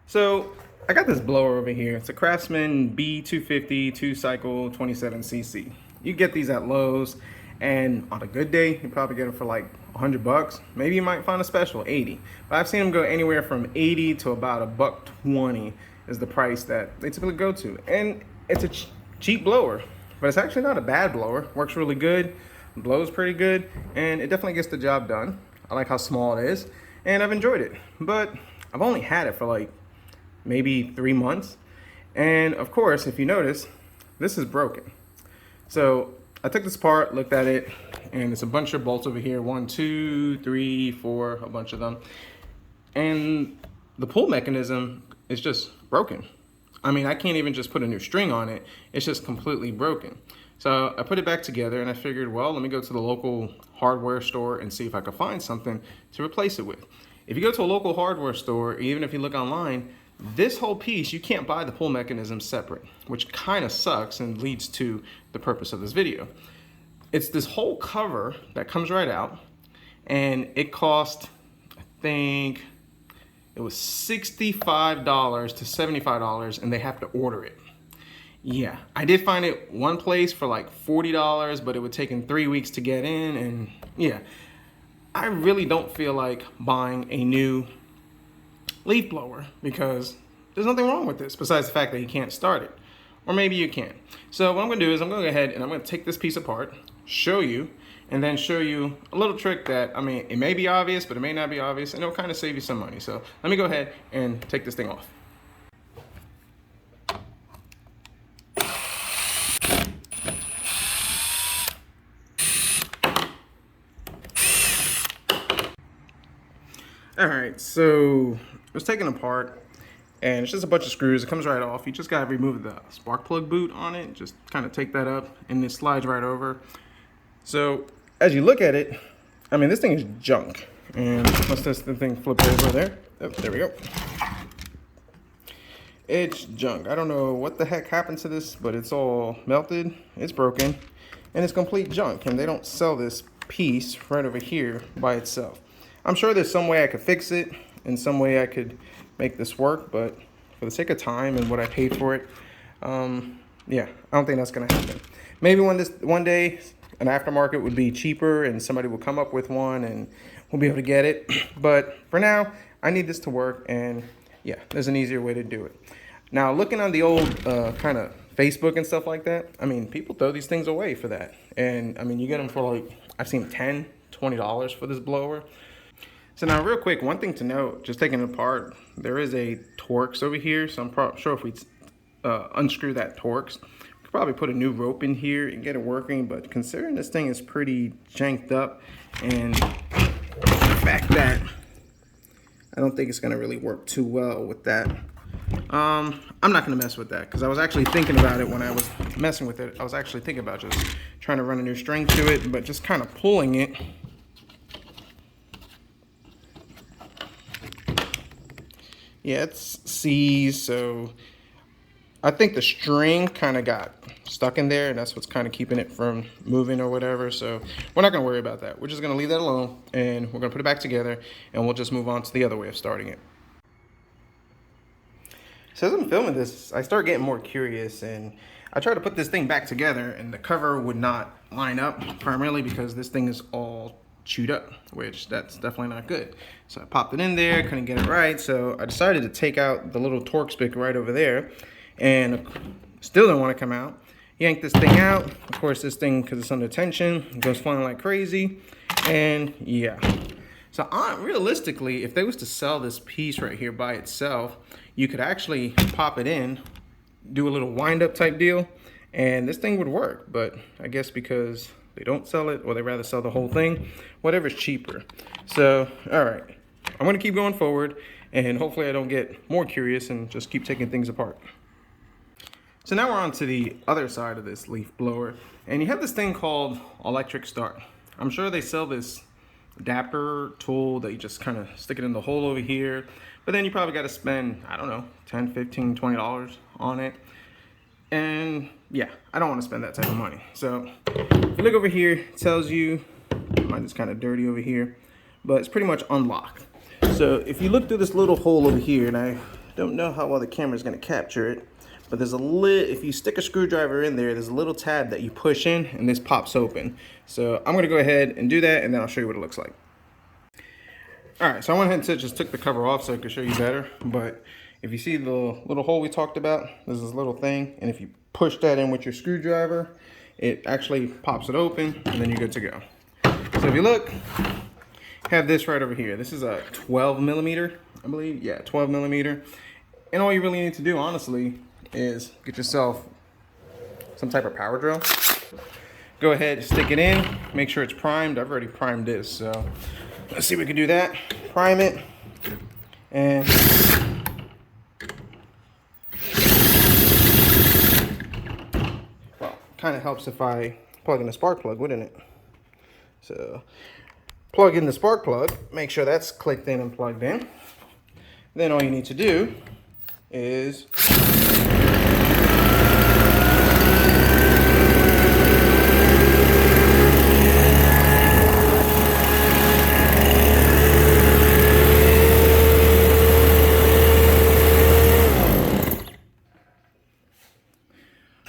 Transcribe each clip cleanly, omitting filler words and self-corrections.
So I got this blower over here. It's a Craftsman b250 2-cycle 27cc. You get these at Lowe's, and on a good day, you probably get them for like 100 bucks. Maybe you might find a special, 80. But I've seen them go anywhere from 80 to about $1.20 is the price that they typically go to. And it's a cheap blower, but it's actually not a bad blower. Works really good, blows pretty good, and it definitely gets the job done. I like how small it is, and I've enjoyed it. But I've only had it for like maybe 3 months. And of course, if you notice, this is broken. So I took this apart, looked at it, and it's a bunch of bolts over here. 1, 2, 3, 4, a bunch of them. And the pull mechanism is just broken. I mean, I can't even just put a new string on it. It's just completely broken. So I put it back together and I figured, well, let me go to the local hardware store and see if I could find something to replace it with. If you go to a local hardware store, even if you look online, this whole piece, you can't buy the pull mechanism separate, which kind of sucks and leads to the purpose of this video. It's this whole cover that comes right out, and it cost, I think, it was $65 to $75, and they have to order it. Yeah, I did find it one place for like $40, but it would take 3 weeks to get in, and yeah, I really don't feel like buying a new leaf blower because there's nothing wrong with this besides the fact that you can't start it, or maybe you can. So what I'm going to do is I'm going to go ahead and I'm going to take this piece apart, show you, and then show you a little trick that, I mean, it may be obvious, but it may not be obvious, and it'll kind of save you some money. So let me go ahead and take this thing off. All right, so it was taken apart, and it's just a bunch of screws. It comes right off. You just gotta remove the spark plug boot on it. Just kind of take that up, and it slides right over. So as you look at it, I mean, this thing is junk. And let's just the thing flip over there. Oh, there we go. It's junk. I don't know what the heck happened to this, but it's all melted. It's broken, and it's complete junk. And they don't sell this piece right over here by itself. I'm sure there's some way I could fix it and some way I could make this work, but for the sake of time and what I paid for it, yeah, I don't think that's gonna happen. Maybe one day an aftermarket would be cheaper and somebody will come up with one and we'll be able to get it. But for now, I need this to work, and yeah, there's an easier way to do it. Now, looking on the old kind of Facebook and stuff like that, I mean, people throw these things away for that. And I mean, you get them for like, I've seen $10, $20 for this blower. So now real quick, one thing to note, just taking it apart, there is a Torx over here. So I'm sure if we unscrew that Torx, we could probably put a new rope in here and get it working. But considering this thing is pretty janked up, and the fact that I don't think it's gonna really work too well with that, I'm not gonna mess with that, because I was actually thinking about it when I was messing with it. I was actually thinking about just trying to run a new string to it, but just kind of pulling it. Yeah, it's C's, so I think the string kind of got stuck in there, and that's what's kind of keeping it from moving or whatever. So we're not going to worry about that. We're just going to leave that alone, and we're going to put it back together, and we'll just move on to the other way of starting it. So as I'm filming this, I start getting more curious, and I try to put this thing back together, and the cover would not line up, primarily because this thing is all chewed up, which that's definitely not good. So I popped it in there, couldn't get it right, so I decided to take out the little Torx pick right over there, and still didn't want to come out. Yanked this thing out. Of course, this thing, because it's under tension, it goes flying like crazy, and yeah. So realistically, if they was to sell this piece right here by itself, you could actually pop it in, do a little wind-up type deal, and this thing would work. But I guess because they don't sell it, or they rather sell the whole thing, whatever's cheaper. So, all right, I'm gonna keep going forward, and hopefully I don't get more curious and just keep taking things apart. So now we're on to the other side of this leaf blower, and you have this thing called electric start. I'm sure they sell this adapter tool that you just kind of stick it in the hole over here, but then you probably got to spend, I don't know, $10, $15, $20 on it. And yeah, I don't want to spend that type of money. So if you look over here, it tells you, mine is kind of dirty over here, but it's pretty much unlocked. So if you look through this little hole over here, and I Don't know how well the camera is going to capture it, but there's if you stick a screwdriver in there, there's a little tab that you push in and this pops open. So I'm going to go ahead and do that, and then I'll show you what it looks like. All right, so I went ahead and just took the cover off so I could show you better. But if you see the little hole we talked about, there's this little thing, and if you push that in with your screwdriver, it actually pops it open, and then you're good to go. So if you look, have this right over here. This is a 12 millimeter, I believe. Yeah, 12 millimeter. And all you really need to do, honestly, is get yourself some type of power drill. Go ahead, stick it in, make sure it's primed. I've already primed this, so let's see if we can do that. Prime it, and well, kind of helps if I plug in the spark plug, wouldn't it? So plug in the spark plug, make sure that's clicked in and plugged in. Then all you need to do is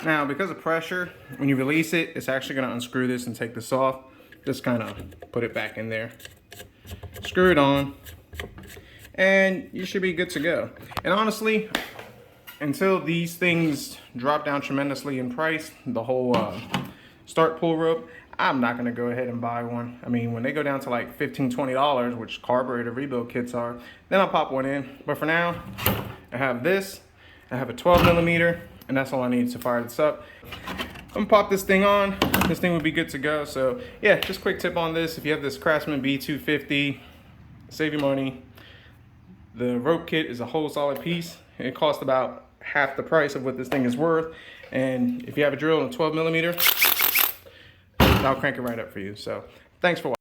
now, because of pressure, when you release it, it's actually going to unscrew this and take this off. Just kind of put it back in there, screw it on, and you should be good to go. And honestly, until these things drop down tremendously in price, the whole start pull rope, I'm not going to go ahead and buy one. I mean, when they go down to like $15, $20, which carburetor rebuild kits are, then I'll pop one in. But for now, I have this, I have a 12 millimeter, and that's all I need to fire this up. I'm gonna pop this thing on. This thing would be good to go. So yeah, just quick tip on this. If you have this Craftsman B250, save your money. The rope kit is a whole solid piece. It costs about half the price of what this thing is worth. And if you have a drill and a 12 millimeter, I'll crank it right up for you. So thanks for watching.